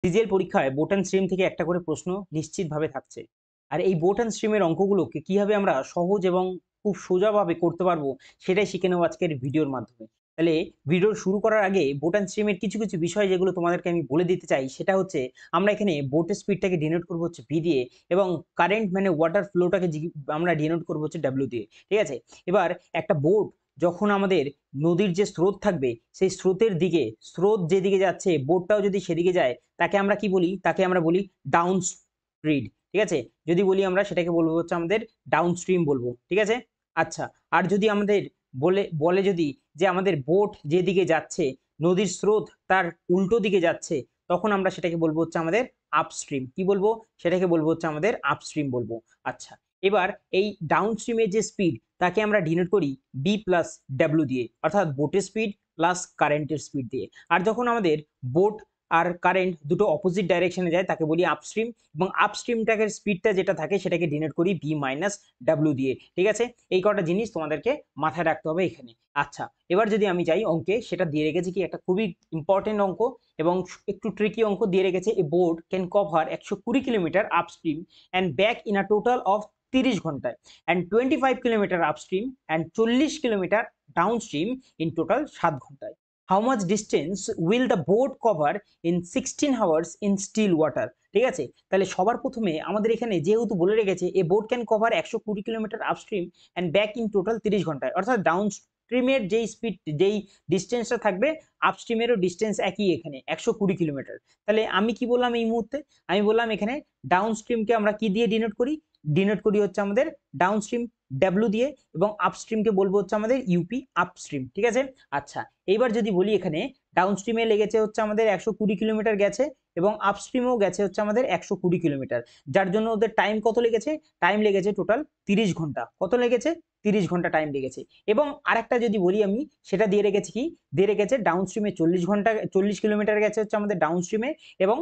CGL পরীক্ষায় boat and stream থেকে একটা করে প্রশ্ন নিশ্চিতভাবে থাকছে। আর এই বোট অ্যান্ড স্ট্রিমের অঙ্কগুলোকে কিভাবে আমরা সহজ এবং খুব সোজাভাবে করতে পারবো সেটাই শিখে নেবো আজকের ভিডিওর মাধ্যমে। তাহলে ভিডিও শুরু করার আগে বোট অ্যান্ড স্ট্রিমের কিছু কিছু বিষয় যেগুলো তোমাদেরকে আমি বলে দিতে চাই, সেটা হচ্ছে আমরা এখানে বোটের স্পিডটাকে ডিনোট করবো হচ্ছে ভি দিয়ে, এবং কারেন্ট মানে ওয়াটার ফ্লোটাকে আমরা ডিনোট করবো হচ্ছে ডাব্লিউ দিয়ে। ঠিক আছে, এবার একটা বোট যখন আমাদের নদীর যে স্রোত থাকবে সেই স্রোতের দিকে, স্রোত যেদিকে যাচ্ছে বোটটাও যদি সেদিকে যায়, তাকে আমরা কি বলি? তাকে আমরা বলি ডাউন স্ট্রিম। ঠিক আছে, যদি বলি আমরা সেটাকে বলবো হচ্ছে আমাদের ডাউন স্ট্রিম বলবো। ঠিক আছে, আচ্ছা, আর যদি আমাদের বলে বলে যদি যে আমাদের বোট যেদিকে যাচ্ছে নদীর স্রোত তার উল্টো দিকে যাচ্ছে, তখন আমরা সেটাকে বলবো হচ্ছে আমাদের আপস্ট্রিম। কি বলবো? সেটাকে বলবো হচ্ছে আমাদের আপস্ট্রিম বলবো। আচ্ছা, এবার এই ডাউন স্ট্রিমের যে স্পিড তাকে আমরা ডিনোট করি বি প্লাস ডাব্লিউ দিয়ে, অর্থাৎ বোটের স্পিড প্লাস কারেন্টের স্পিড দিয়ে। আর যখন আমাদের বোট আর কারেন্ট দুটো অপোজিট ডাইরেকশনে যায় তাকে বলি আপস্ট্রিম, এবং আপস্ট্রিমটাকে স্পিডটা যেটা থাকে সেটাকে ডিনোট করি বি মাইনাস ডাব্লিউ দিয়ে। ঠিক আছে, এই কটা জিনিস তোমাদেরকে মাথায় রাখতে হবে এখানে। আচ্ছা, এবার যদি আমি যাই অঙ্কে, সেটা দিয়ে রেখেছি কি একটা খুবই ইম্পর্টেন্ট অঙ্ক এবং একটু ট্রিকি অঙ্ক দিয়ে রেখেছে। A boat can cover 120 kilometre upstream and back in a total of 30 ঘন্টায়, and 25 kilometre upstream and 40 kilometre downstream in total 7 ঘন্টায়। How much distance will the boat cover in 16 hours in still water? ঠিক আছে, তাহলে সবার প্রথমে আমাদের এখানে যেহেতু বলে রেখেছে a boat can cover 120 kilometre upstream and back in total 30 ঘন্টায়, অর্থাৎ ডাউন স্ট্রিমের যেই স্পিড, যেই ডিস্টেন্সটা থাকবে আপস্ট্রিমেরও ডিস্টেন্স একই, এখানে 120 কিলোমিটার। তাহলে আমি কি বললাম এই মুহূর্তে? আমি বললাম এখানে ডাউন স্ট্রিমকে আমরা কি দিয়ে ডিনোট করি? ডিনোট করি হচ্ছে আমাদের ডাউন স্ট্রিম ডাব্লিউ দিয়ে, এবং আপস্ট্রিমকে বলবো হচ্ছে আমাদের ইউপি আপস্ট্রিম। ঠিক আছে, আচ্ছা, এইবার যদি বলি এখানে ডাউন স্ট্রিমে লেগেছে হচ্ছে আমাদের 120 কিলোমিটার গেছে, এবং আপস্ট্রিমেও গেছে হচ্ছে আমাদের 120 কিলোমিটার, যার জন্য ওদের টাইম কত লেগেছে? টাইম লেগেছে টোটাল 30 ঘন্টা। কত লেগেছে? 30 ঘন্টা টাইম লেগেছে। এবং আরেকটা যদি বলি আমি, সেটা দিয়ে রেখেছি কি? দিয়ে রেখেছে ডাউন স্ট্রিমে 40 ঘন্টা, 40 কিলোমিটার গেছে হচ্ছে আমাদের ডাউন স্ট্রিমে, এবং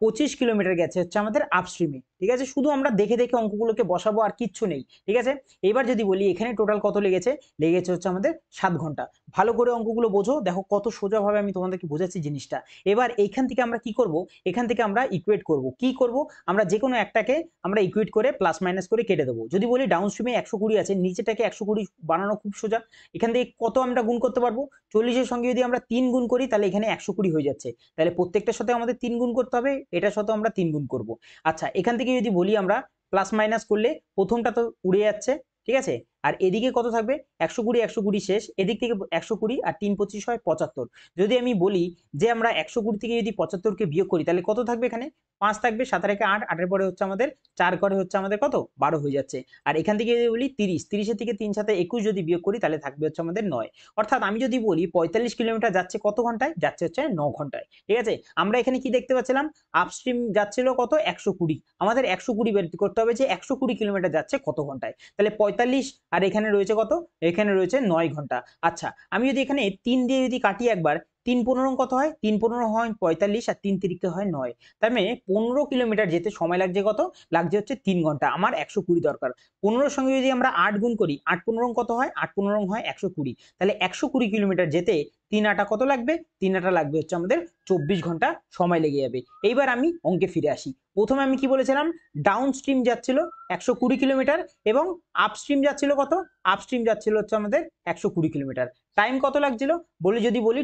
25 কিলোমিটার গেছে হচ্ছে আমাদের আপস্ট্রিমে। ঠিক আছে, শুধু আমরা দেখে দেখে অঙ্কগুলোকে বসাবো, আর কিচ্ছু নেই। ঠিক আছে, এবার যদি বলি এখানে টোটাল কত লেগেছে? লেগেছে হচ্ছে আমাদের 7 ঘন্টা। ভালো করে অঙ্কগুলো বোঝো, দেখো কত সোজাভাবে আমি তোমাদেরকে বোঝাচ্ছি জিনিসটা। এবার এইখান থেকে আমরা কি করব? এখান থেকে আমরা ইকুয়েট করব। কি করব? আমরা যে কোনো একটাকে আমরা ইকুয়েট করে প্লাস মাইনাস করে কেটে দেবো। যদি বলি ডাউন স্ট্রিমে 120 আছে, নিচেটাকে 120 বানানো খুব সোজা। এখান থেকে কত আমরা গুণ করতে পারবো? 40-এর সঙ্গে যদি আমরা 3 গুণ করি তাহলে এখানে 120 হয়ে যাচ্ছে। তাহলে প্রত্যেকটার সাথে আমাদের 3 গুণ করতে হবে, এটার সাথে আমরা 3 গুণ করব। আচ্ছা, এখান থেকে যদি বলি আমরা প্লাস মাইনাস করলে প্রথমটা তো উড়ে যাচ্ছে। ঠিক আছে, আর এদিকে কত থাকবে? 120, 120 শেষ, এদিক থেকে 120 আর 3 25 হয় 75। যদি আমি বলি যে আমরা 120 থেকে যদি 75কে বিয়োগ করি তাহলে কত থাকবে? এখানে 5 থাকবে, 7 আর 8, 8 এর পরে হচ্ছে আমাদের 4 করে হচ্ছে আমাদের কত? 12 হয়ে যাচ্ছে। আর এখান থেকে যদি বলি 30, 30-এর থেকে 3 7 21 যদি বিয়োগ করি তাহলে থাকবে হচ্ছে আমাদের 9। অর্থাৎ আমি যদি বলি 45 কিলোমিটার যাচ্ছে কত ঘন্টায়? যাচ্ছে হচ্ছে 9 ঘন্টায়। ঠিক আছে, আমরা এখানে কি দেখতে পাচ্ছিলাম? আপস্ট্রিম যাচ্ছিল কত? 120। আমাদের 120 বের করতে হবে যে 120 কিলোমিটার যাচ্ছে কত ঘন্টায়। তাহলে 45, আর এখানে রয়েছে কত? এখানে রয়েছে 9 ঘন্টা। আচ্ছা, আমি যদি এখানে 3 দিয়ে যদি কাটি একবার, 3 15 কত হয়? 3 15 হয় 45, আর 3 তিরিকে হয় 9। তার মানে 15 কিলোমিটার যেতে সময় লাগছে কত? লাগছে হচ্ছে 3 ঘন্টা। আমার 120 দরকার। 15-এর সঙ্গে যদি আমরা 8 গুণ করি, 8 15 কত হয়? 8 15 হয় 120। তাহলে 120 কিলোমিটার যেতে 3 আটা কত লাগবে? 3 আটা লাগবে হচ্ছে আমাদের 24 ঘন্টা সময় লেগে যাবে। এইবার আমি অঙ্কে ফিরে আসি। প্রথমে আমি কি বলেছিলাম? ডাউন স্ট্রিম যাচ্ছিল 120 কিলোমিটার, এবং আপস্ট্রিম যাচ্ছিল কত? আপস্ট্রিম যাচ্ছিল হচ্ছে আমাদের 120 কিলোমিটার। টাইম কত লাগছিল? যদি বলি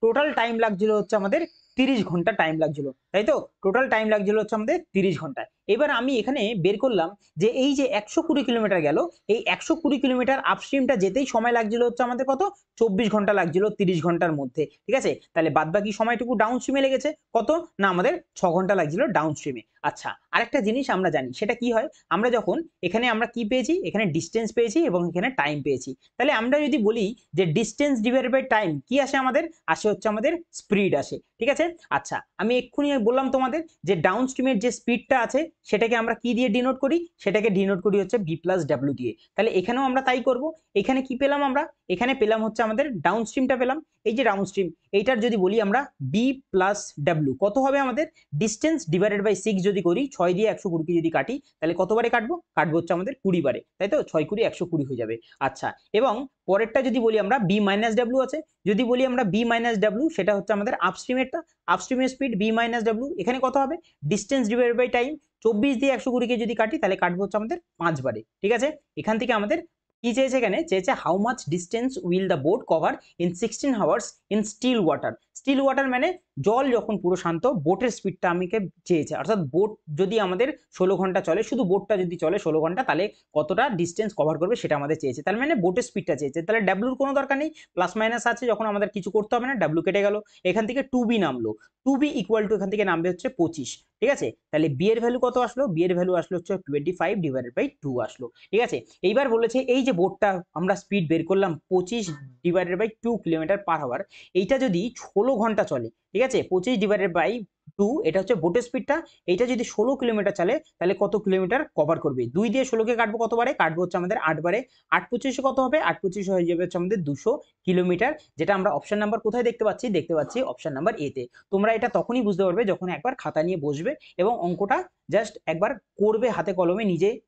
টোটাল টাইম লাগছিল হচ্ছে আমাদের 30 ঘন্টা টাইম লাগছিল, তাই তো? টোটাল টাইম লাগছিল হচ্ছে আমাদের 30 ঘন্টা। এবার আমি এখানে বের করলাম যে এই যে 120 কিলোমিটার গেল, এই 120 কিলোমিটার আপস্ট্রিমটা যেতেই সময় লাগছিল হচ্ছে আমাদের কত? 24 ঘন্টা লাগছিল 30 ঘন্টার মধ্যে। ঠিক আছে, তাহলে বাদ বাকি সময়টুকু ডাউন স্ট্রিমে লেগেছে কত? না, আমাদের 6 ঘন্টা লাগছিল ডাউন স্ট্রিমে। আচ্ছা, আরেকটা জিনিস আমরা জানি, সেটা কি হয়? আমরা যখন এখানে আমরা কি পেয়েছি? এখানে ডিস্টেন্স পেয়েছি এবং এখানে টাইম পেয়েছি। তাহলে আমরা যদি বলি যে ডিস্টেন্স ডিভাইডেড বাই টাইম কি আসে আমাদের? আসে হচ্ছে আমাদের স্পিড আসে। ঠিক আছে, আচ্ছা, আমি এক্ষুনি বললাম তোমাদের যে ডাউন স্ট্রিমের যে স্পিডটা আছে সেটাকে আমরা কি দিয়ে ডিনোট করি, সেটাকে ডিনোট করি হচ্ছে বি প্লাস ডাব্লিউ দিয়ে। তাহলে এখানেও আমরা তাই করব। এখানে কি পেলাম আমরা, এখানে পেলাম হচ্ছে আমাদের ডাউনস্ট্রিমটা পেলাম, এই যে ডাউনস্ট্রিম, এইটার যদি বলি আমরা বি প্লাস ডাব্লিউ কত হবে আমাদের, ডিস্টেন্স ডিভাইডেড বাই 6 যদি করি, 6 দিয়ে 120 যদি কাটি তাহলে কতবারে কাটবো, কাটবো হচ্ছে আমাদের 20 বারে, তাই তো 6 কুড়ি 120 হয়ে যাবে। আচ্ছা, এবং পরেরটা যদি বলি আমরা বি মাইনাস ডাব্লিউ আছে, যদি বলি আমরা বি মাইনাস ডাব্লিউ, সেটা হচ্ছে আমাদের আপস্ট্রিমেরটা, আপস্ট্রিমের স্পিড বি মাইনাস ডাব্লিউ, এখানে কত হবে, ডিস্টেন্স ডিভাইডেড বাই টাইম, 24 দিয়ে 120 কে যদি কাটি তাহলে কাটবো হচ্ছে আমাদের 5 বারে। ঠিক আছে, এখান থেকে আমাদের কি চেয়েছে, এখানে চেয়েছে how much distance will the boat cover in 16 hours in still water. Still water মানে জল যখন পুরো শান্ত, বোটের স্পিডটা আমাকে চেয়েছে, অর্থাৎ বোট যদি আমাদের 16 ঘন্টা চলে, শুধু বোটটা যদি চলে 16 ঘন্টা, তাহলে কতটা ডিস্টেন্স কভার করবে সেটা আমাদের চেয়েছে। তার মানে বোটের স্পিডটা চেয়েছে, তাহলে ডাব্লুর কোনো দরকার নেই, প্লাস মাইনাস আছে যখন আমাদের কিছু করতে হবে না, ডাব্লু কেটে গেল, এখান থেকে 2b নামলো, 2b ইকুয়াল টু এখান থেকে নামবে হচ্ছে 25। ঠিক আছে, তাহলে বি এর ভ্যালু কত আসলো, বি এর ভ্যালু আসলো হচ্ছে 25 ডিভাইডেড বাই 2 আসলো। ঠিক আছে, এইবার বলেছে এই যে বোটটা আমরা স্পিড বের করলাম 25 divided by 2 kilometre per hour, এইটা যদি 16 ঘন্টা চলে, ঠিক আছে, 25 ডিভাইডেড বাই 2 এটা হচ্ছে বোটের স্পিডটা, এইটা যদি 16 কিলোমিটার চলে তাহলে কত কিলোমিটার কভার করবে, 2 দিয়ে 16কে কাটবো কতবারে, কাটবো হচ্ছে আমাদের 8 বারে, 8 25 কত হবে, 8 25 হয়ে যাবে হচ্ছে আমাদের 200 কিলোমিটার, যেটা আমরা অপশন নাম্বার কোথায় দেখতে পাচ্ছি, দেখতে পাচ্ছি অপশন নাম্বার এ তে। তোমরা এটা তখনই বুঝতে পারবে যখন একবার খাতা নিয়ে বসবে এবং অঙ্কটা জাস্ট একবার করবে হাতে কলমে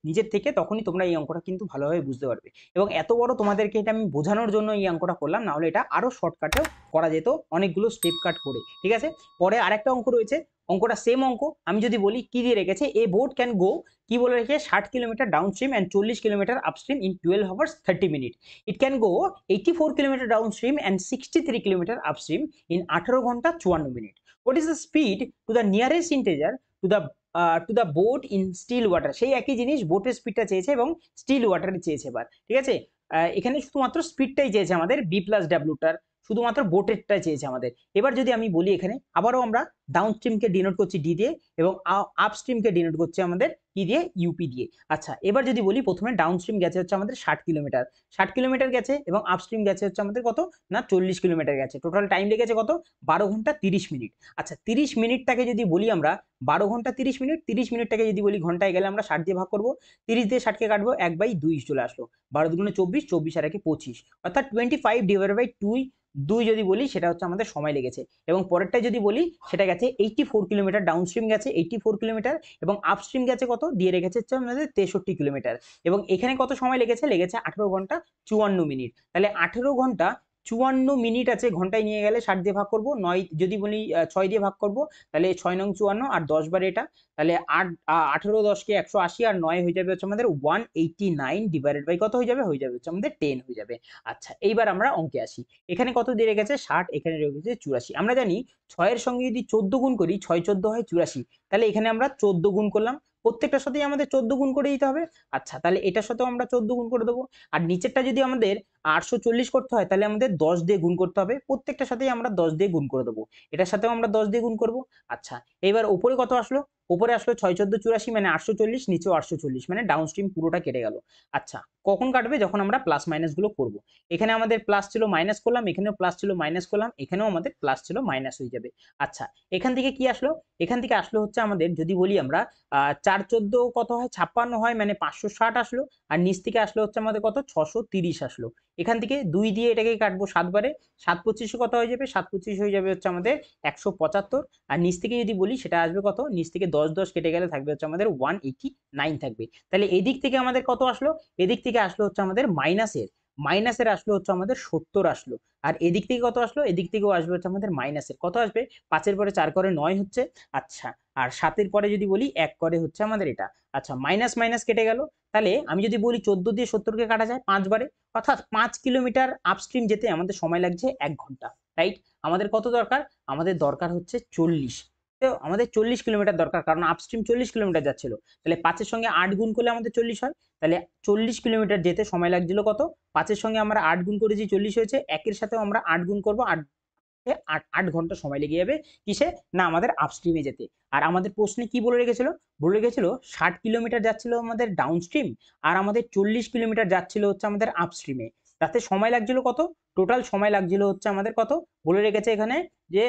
নিজের থেকে, তখনই তোমরা এই অঙ্কটা কিন্তু ভালোভাবে বুঝতে পারবে। এবং এত বড় তোমাদেরকে এটা আমি বোঝানোর জন্য এই অঙ্কটা করলাম, না হলে এটা আরো শর্টকাটেও করা যেত, অনেকগুলো স্টেপ কাট করে। ঠিক আছে, পরে আরেকটা অঙ্ক রয়েছে, অঙ্কটা সেম অঙ্ক, আমি যদি বলি কি দিয়ে রেখেছে, এ বোট ক্যান গো, কি বলে রেখে 60 kilometre downstream and 40 kilometre upstream in 12 hours 30 minute, it can go 84 kilometre downstream and 63 kilometre upstream in 18 ঘন্টা 54 minute, what is the speed to the nearest integer to the boat in still water. সেই একই জিনিস, বোটের স্পিডটা চেয়েছে এবং still ওয়াটারে চেয়েছে। এবার ঠিক আছে, এখানে শুধুমাত্র স্পিডটাই চেয়েছে আমাদের, বি প্লাস ডাব্লিউটার শুধুমাত্র বোটেরটাই চেয়েছে আমাদের। এবার যদি আমি বলি এখানে আবারও আমরা ডাউন স্ট্রিমকে ডিনোট করছি ডি দিয়ে এবং আপ স্ট্রিমকে ডিনোট করছি আমাদের কি দিয়ে, ইউপি দিয়ে। আচ্ছা, এবার যদি বলি প্রথমে ডাউন স্ট্রিম গেছে হচ্ছে আমাদের 60 কিলোমিটার, 60 কিলোমিটার গেছে এবং আপ স্ট্রিম গেছে হচ্ছে আমাদের কত না 40 কিলোমিটার গেছে, টোটাল টাইম লেগেছে কত, 12 ঘন্টা 30 মিনিট। আচ্ছা, 30 মিনিটটাকে যদি বলি আমরা 12 ঘন্টা 30 মিনিট, 30 মিনিটটাকে যদি বলি ঘন্টায় গেলে আমরা 60 দিয়ে ভাগ করবো, 30 দিয়ে 60কে কাটবো, 1/2 চলে আসলো, 12 দুগুণে 24, 24 আর 1 25, অর্থাৎ 25 ডিভাইডেড বাই 2 যদি বলি সেটা হচ্ছে আমাদের সময় লেগেছে। এবং পরেরটাই যদি বলি সেটা গেছে 84 কিলোমিটার, ডাউনস্ট্রিম গেছে 84 কিলোমিটার এবং আপস্ট্রিম গেছে কত দিয়ে রেখেছে হচ্ছে আমাদের 63 কিলোমিটার, এবং এখানে কত সময় লেগেছে, লেগেছে 18 ঘন্টা 54 মিনিট। তাহলে 18 ঘন্টা 54 মিনিট আছে, ঘন্টায় নিয়ে গেলে 60 দিয়ে ভাগ করবো, 9 যদি বলি 6 দিয়ে ভাগ করবো, তাহলে 6 নং 54 আর 10 বার এটা, তাহলে 18 10কে 180 আর 9 হয়ে যাবে হচ্ছে আমাদের 189 ডিভাইডেড বাই কত হয়ে যাবে হচ্ছে আমাদের 10 হয়ে যাবে। আচ্ছা, এইবার আমরা অঙ্কে আসি, এখানে কত দিয়ে রেখেছে 60, এখানে রেখেছে 84। আমরা জানি 6 এর সঙ্গে যদি 14 গুণ করি, 6 14 হয় 84, তাহলে এখানে আমরা 14 গুণ করলাম, প্রত্যেকটার সাথেই আমাদের 14 গুণ করে দিতে হবে। আচ্ছা, তাহলে এটার সাথেও আমরা 14 গুণ করে দেবো, আর নিচেরটা যদি আমাদের 840 করতে হয় তাহলে আমাদের 10 দিয়ে গুণ করতে হবে, প্রত্যেকটার সাথেই আমরা 10 দিয়ে গুণ করে দেবো, এটার সাথেও আমরা 10 দিয়ে গুণ করব। আচ্ছা, এবার উপরে কত আসলো, উপরে আসলো 6 14 84 মানে 840, নিচেও 840 মানে ডাউনস্ট্রিম পুরোটা কেটে গেল। আচ্ছা, কখন কাটবে, যখন আমরা প্লাস মাইনাস গুলো করব, এখানে আমাদের প্লাস ছিল মাইনাস করলাম, এখানেও প্লাস ছিল মাইনাস করলাম, এখানেও আমাদের প্লাস ছিল মাইনাস হয়ে যাবে। আচ্ছা, এখান থেকে কি আসলো, এখান থেকে আসলো হচ্ছে আমাদের যদি বলি আমরা 4 14 কত হয় 56 হয় মানে 560 আসলো, আর নিচ থেকে আসলো হচ্ছে আমাদের কত 630 আসলো। এখান থেকে 2 দিয়ে এটাকে কাটবো 7 বারে, 7 25 কত হয়ে যাবে, 7 25 হয়ে যাবে হচ্ছে আমাদের 175, আর নিচ থেকে যদি বলি সেটা আসবে কত, নিচ থেকে 10 10 কেটে গেলে থাকবে হচ্ছে আমাদের 189 থাকবে। তাহলে এদিক থেকে আমাদের কত আসলো, এদিক থেকে আসলো হচ্ছে আমাদের মাইনাসের আসলো হচ্ছে আমাদের 70 আসলো, আর এদিক থেকে কত আসলো, এদিক থেকেও আসবে হচ্ছে আমাদের মাইনাসের কত আসবে, 5 এর পরে 4 করে 9 হচ্ছে। আচ্ছা, আর 7 এর পরে যদি বলি 1 করে হচ্ছে আমাদের এটা। আচ্ছা, মাইনাস মাইনাস কেটে গেল, তাহলে আমি যদি বলি 14 দিয়ে 70কে কাটা যায় 5 বারে, অর্থাৎ 5 কিলোমিটার আপস্ট্রিম যেতে আমাদের সময় লাগছে 1 ঘন্টা, রাইট। আমাদের কত দরকার, আমাদের দরকার হচ্ছে 40, তো আমাদের 40 কিলোমিটার দরকার, কারণ আপস্ট্রিম 40 কিলোমিটার যাচ্ছিল, তাহলে 5 এর সঙ্গে 8 গুণ করলে আমাদের 40 হয়, তাহলে 40 কিলোমিটার যেতে সময় লাগছিল কত, 5 এর সঙ্গে আমরা 8 গুণ করেছি 40 হয়েছে, 1 এর সাথেও আমরা 8 গুণ করবো, 8 ঘন্টা সময় লেগে যাবে কিসে না আমাদের আপস্ট্রিমে যেতে। আর আমাদের প্রশ্নে কি বলে রেখেছিল, বলে রেখেছিল 60 কিলোমিটার যাচ্ছিল আমাদের ডাউনস্ট্রিম আর আমাদের 40 কিলোমিটার যাচ্ছিল হচ্ছে আমাদের আপস্ট্রিমে, তাতে সময় লাগছিল কত, টোটাল সময় লাগছিল হচ্ছে আমাদের কত, বলে রেখেছে এখানে যে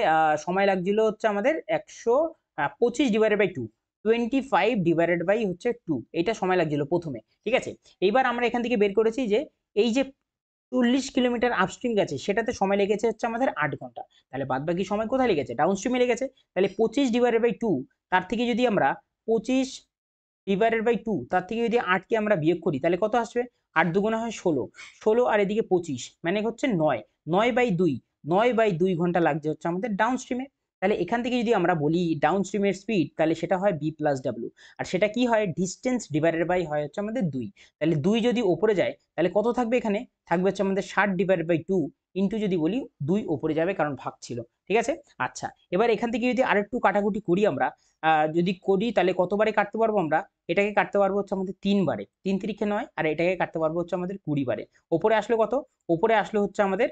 সময় লাগছিল হচ্ছে আমাদের 125 ডিভাইডেড বাই 2, 25 হচ্ছে 2, এটা সময় লাগছিল প্রথমে। ঠিক আছে, এইবার আমরা এখান থেকে বের করেছি যে এই যে 40 কিলোমিটার আপস্ট্রিম গেছে সেটাতে সময় লেগেছে হচ্ছে আমাদের 8 ঘন্টা। তাহলে বাদ বাকি সময় কোথায় লেগেছে? ডাউনস্ট্রিমে লেগেছে। তাহলে 25/2, তার থেকে যদি আমরা 25/2 তার থেকে যদি 8 কে আমরা বিয়োগ করি তাহলে কত আসবে? 8 দুগুণে হয় 16, 16 আর এদিকে 25 মানে হচ্ছে 9, 9/2, 9/2 ঘন্টা লাগছে হচ্ছে আমাদের ডাউনস্ট্রিমে। তাহলে এখান থেকে যদি আমরা বলি ডাউনস্ট্রিমের স্পিড, তাহলে সেটা হয় বি প্লাস ডাব্লিউ। আর সেটা কি হয়? ডিস্টেন্স ডিভাইডেড বাই হয় হচ্ছে আমাদের 2। তাহলে 2 যদি ওপরে যায় তাহলে কত থাকবে এখানে? থাকবে হচ্ছে আমাদের 60/2 ইন্টু যদি বলি 2 ওপরে যাবে কারণ ভাগ ছিল। ঠিক আছে, আচ্ছা এবার এখান থেকে যদি আরেকটু কাটাকুটি করি আমরা, যদি করি তাহলে কতবারে কাটতে পারবো আমরা? এটাকে কাটতে পারবো হচ্ছে আমাদের 3 বারে, 3 3 9, আর এটাকে কাটতে পারবো হচ্ছে আমাদের 20 বারে। ওপরে আসলো কত? ওপরে আসলো হচ্ছে আমাদের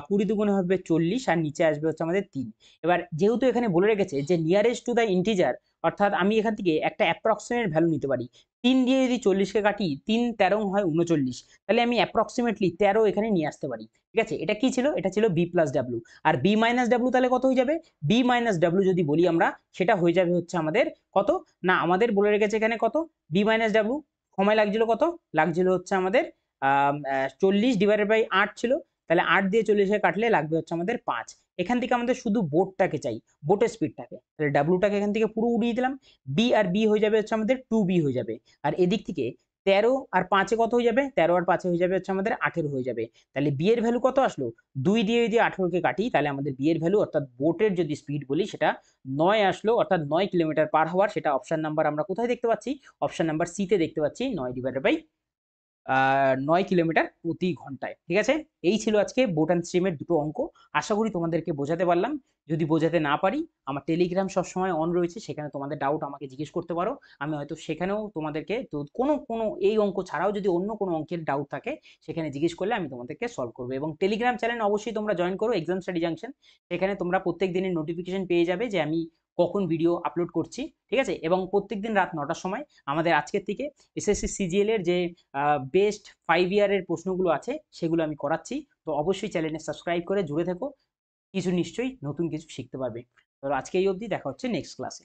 20 দুগুণে হবে 40, আর নিচে আসবে হচ্ছে আমাদের 3। এবার যেহেতু এখানে বলে রেখেছে যে নিয়ারেস্ট টু দ্য ইন্টিজার, অর্থাৎ আমি এখান থেকে একটা অ্যাপ্রক্সিমেট ভ্যালু নিতে পারি। 3 দিয়ে যদি 40কে কাটি, 3 13 হয় 39, তাহলে আমি অ্যাপ্রক্সিমেটলি 13 এখানে নিয়ে আসতে পারি। ঠিক আছে, এটা কি ছিল? এটা ছিল বি প্লাস ডাব্লিউ। আর বি মাইনাস ডাব্লিউ তাহলে কত হয়ে যাবে? বি মাইনাস ডাব্লিউ যদি বলি আমরা, সেটা হয়ে যাবে হচ্ছে আমাদের কত? না, আমাদের বলে রেখেছে এখানে কত? বি মাইনাস ডাব্লিউ সময় লাগছিল কত? লাগছিল হচ্ছে আমাদের 40/8 ছিল। তাহলে 8 দিয়ে 40কে কাটলে লাগবে হচ্ছে আমাদের 5। এখান থেকে আমাদের শুধু বোটটাকে চাই, বোটের স্পিডটাকে। তাহলে ডাব্লুটাকে এখান থেকে পুরো উড়িয়ে দিলাম। বি আর বি হয়ে যাবে হচ্ছে আমাদের 2b হয়ে যাবে। আর এদিক থেকে 13 আর 5-এ কত হয়ে যাবে? 13 আর 5-এ হয়ে যাবে হচ্ছে আমাদের 18 হয়ে যাবে। তাহলে বি এর ভ্যালু কত আসলো? 2 দিয়ে যদি 18কে কাটি তাহলে আমাদের বি এর ভ্যালু, অর্থাৎ বোটের যদি স্পিড বলি, সেটা 9 আসলো, অর্থাৎ 9 কিলোমিটার পার হাওয়ার। সেটা অপশন নাম্বার আমরা কোথায় দেখতে পাচ্ছি? অপশন নাম্বার সি তে দেখতে পাচ্ছি, 9 কিলোমিটার প্রতি ঘন্টায়। ঠিক আছে, এই ছিল আজকে বোট অ্যান্ড স্ট্রিমের দুটো অঙ্ক। আশা করি তোমাদেরকে বোঝাতে পারলাম। যদি বোঝাতে না পারি, আমার টেলিগ্রাম সবসময় অন রয়েছে, সেখানে তোমাদের ডাউট আমাকে জিজ্ঞেস করতে পারো। আমি হয়তো সেখানেও তোমাদেরকে তো কোনো এই অঙ্ক ছাড়াও যদি অন্য কোনো অঙ্কের ডাউট থাকে সেখানে জিজ্ঞেস করলে আমি তোমাদেরকে সলভ করবো। এবং টেলিগ্রাম চ্যানেল অবশ্যই তোমরা জয়েন করো, এক্সাম স্টাডি জাংশন। সেখানে তোমরা প্রত্যেক দিনের নোটিফিকেশন পেয়ে যাবে যে আমি কখন ভিডিও আপলোড করছি। ঠিক আছে, এবং প্রত্যেকদিন রাত 9টার সময় আমাদের আজকের থেকে এসএসসি সিজিএল এর যে বেস্ট 5 ইয়ারের প্রশ্নগুলো আছে সেগুলো আমি করাচ্ছি। তো অবশ্যই চ্যানেলে সাবস্ক্রাইব করে জুড়ে থেকো, কিছু নিশ্চয়ই নতুন কিছু শিখতে পারবে। তো আজকে এই অবধি, দেখা হচ্ছে নেক্সট ক্লাসে।